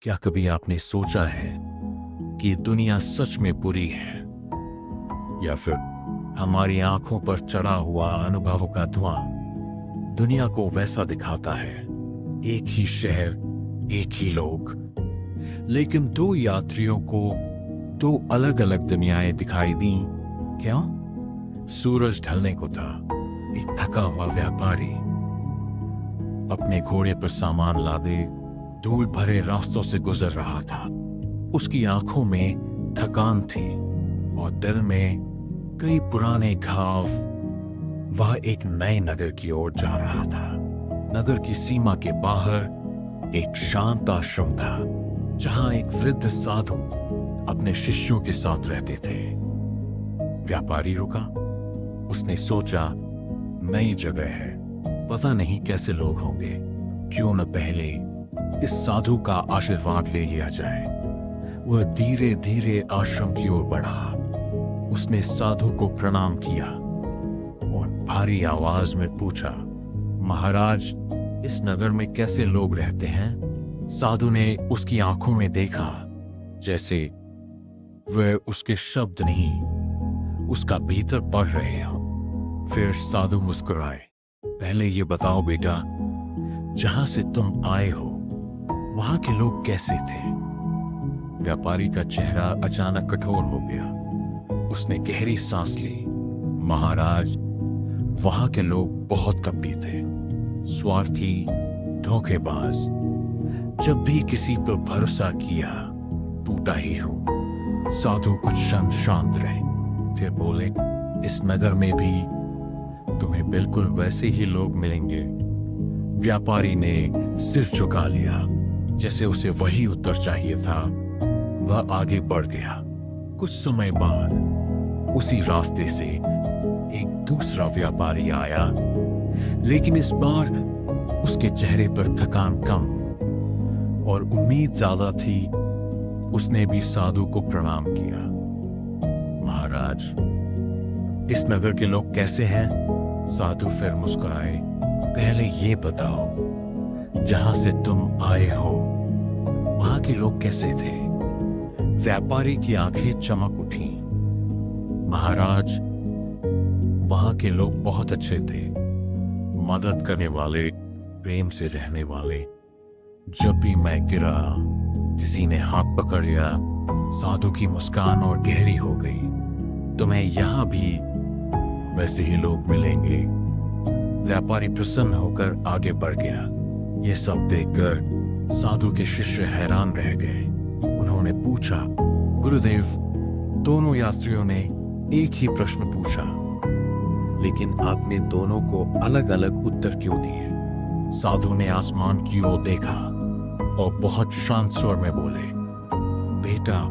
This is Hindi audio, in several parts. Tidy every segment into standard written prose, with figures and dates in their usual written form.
क्या कभी आपने सोचा है कि दुनिया सच में बुरी है, या फिर हमारी आंखों पर चढ़ा हुआ अनुभवों का धुआं दुनिया को वैसा दिखाता है? एक ही शहर, एक ही लोग, लेकिन दो यात्रियों को दो अलग अलग दुनियाएं दिखाई दी। क्या? सूरज ढलने को था। एक थका हुआ व्यापारी अपने घोड़े पर सामान लादे धूल भरे रास्तों से गुजर रहा था। उसकी आंखों में थकान थी और दिल में कई पुराने घाव। वह एक नए नगर की ओर जा रहा था। नगर की सीमा के बाहर एक शांत आश्रम था, जहां एक वृद्ध साधु अपने शिष्यों के साथ रहते थे। व्यापारी रुका। उसने सोचा, नई जगह है, पता नहीं कैसे लोग होंगे, क्यों न पहले इस साधु का आशीर्वाद ले लिया जाए। वह धीरे धीरे आश्रम की ओर बढ़ा। उसने साधु को प्रणाम किया और भारी आवाज में पूछा, महाराज, इस नगर में कैसे लोग रहते हैं? साधु ने उसकी आंखों में देखा, जैसे वह उसके शब्द नहीं, उसका भीतर पढ़ रहे हो। फिर साधु मुस्कुराए। पहले ये बताओ बेटा, जहां से तुम आए हो वहां के लोग कैसे थे? व्यापारी का चेहरा अचानक कठोर हो गया। उसने गहरी सांस ली। महाराज, वहां के लोग बहुत कपटी थे, स्वार्थी, धोखेबाज। जब भी किसी पर भरोसा किया, टूटा ही हूं। साधु कुछ क्षण शांत रहे, फिर बोले, इस नगर में भी तुम्हें बिल्कुल वैसे ही लोग मिलेंगे। व्यापारी ने सिर झुका लिया, जैसे उसे वही उत्तर चाहिए था। वह आगे बढ़ गया। कुछ समय बाद उसी रास्ते से एक दूसरा व्यापारी आया, लेकिन इस बार उसके चेहरे पर थकान कम और उम्मीद ज्यादा थी। उसने भी साधु को प्रणाम किया। महाराज, इस नगर के लोग कैसे हैं? साधु फिर मुस्कुराए। पहले ये बताओ, जहां से तुम आए हो वहां के लोग कैसे थे? व्यापारी की आंखें चमक उठी। महाराज, वहां के लोग बहुत अच्छे थे, मदद करने वाले, प्रेम से रहने वाले। जब भी मैं गिरा, किसी ने हाथ पकड़ लिया। साधु की मुस्कान और गहरी हो गई। तुम्हें यहां भी वैसे ही लोग मिलेंगे। व्यापारी प्रसन्न होकर आगे बढ़ गया। यह सब देखकर साधु के शिष्य हैरान रह गए। उन्होंने पूछा, गुरुदेव, दोनों यात्रियों ने एक ही प्रश्न पूछा, लेकिन आपने दोनों को अलग अलग उत्तर क्यों दिए? साधु ने आसमान की ओर देखा और बहुत शांत स्वर में बोले, बेटा,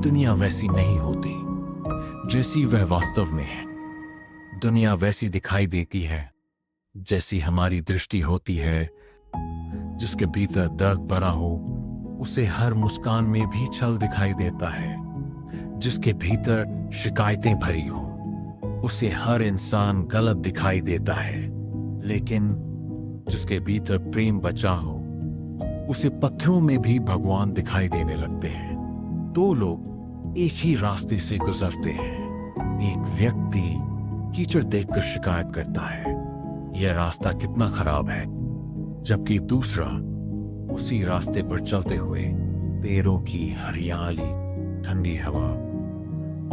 दुनिया वैसी नहीं होती जैसी वह वास्तव में है। दुनिया वैसी दिखाई देती है जैसी हमारी दृष्टि होती है। जिसके भीतर दर्द भरा हो, उसे हर मुस्कान में भी छल दिखाई देता है। जिसके भीतर शिकायतें भरी हो, उसे हर इंसान गलत दिखाई देता है। लेकिन जिसके भीतर प्रेम बचा हो, उसे पत्थरों में भी भगवान दिखाई देने लगते हैं। दो लोग एक ही रास्ते से गुजरते हैं। एक व्यक्ति कीचड़ देखकर शिकायत करता है, यह रास्ता कितना खराब है, जबकि दूसरा उसी रास्ते पर चलते हुए पेड़ों की हरियाली, ठंडी हवा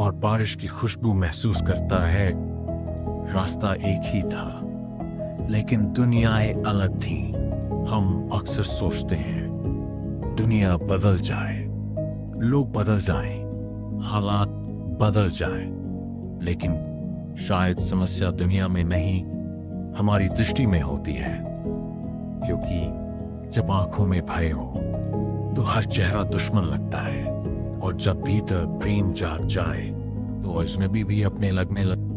और बारिश की खुशबू महसूस करता है। रास्ता एक ही था, लेकिन दुनियाएं अलग थीं। हम अक्सर सोचते हैं दुनिया बदल जाए, लोग बदल जाएं, हालात बदल जाएं, लेकिन शायद समस्या दुनिया में नहीं, हमारी दृष्टि में होती है। क्योंकि जब आंखों में भय हो तो हर चेहरा दुश्मन लगता है, और जब भीतर प्रेम जाग जाए तो अजनबी भी अपने लगने लगता है।